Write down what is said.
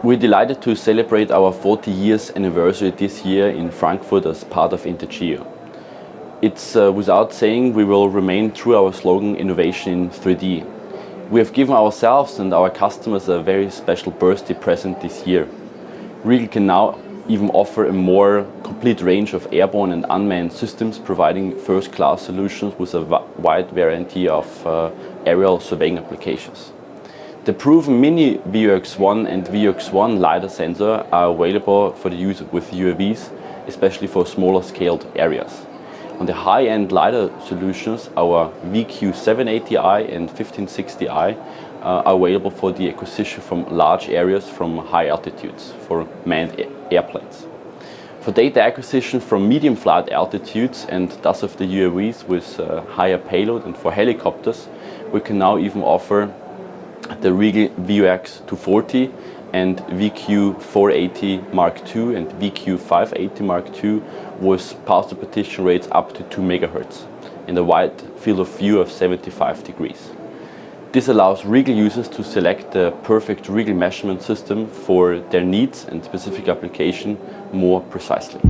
We're delighted to celebrate our 40 years anniversary this year in Frankfurt as part of INTERGEO. It's without saying we will remain true our slogan innovation in 3D. We have given ourselves and our customers a very special birthday present this year. Riegl can now even offer a more complete range of airborne and unmanned systems, providing first-class solutions with a wide variety of aerial surveying applications. The proven mini VUX1 and VUX1 LiDAR sensor are available for the use with UAVs, especially for smaller scaled areas. On the high-end LiDAR solutions, our VQ780i and 1560i are available for the acquisition from large areas from high altitudes for manned airplanes. For data acquisition from medium flight altitudes and thus of the UAVs with higher payload, and for helicopters, we can now even offer the Riegl VUX240 and VQ480 Mark II and VQ580 Mark II with pulse repetition rates up to 2 MHz and a wide field of view of 75 degrees. This allows Riegl users to select the perfect Riegl measurement system for their needs and specific application more precisely.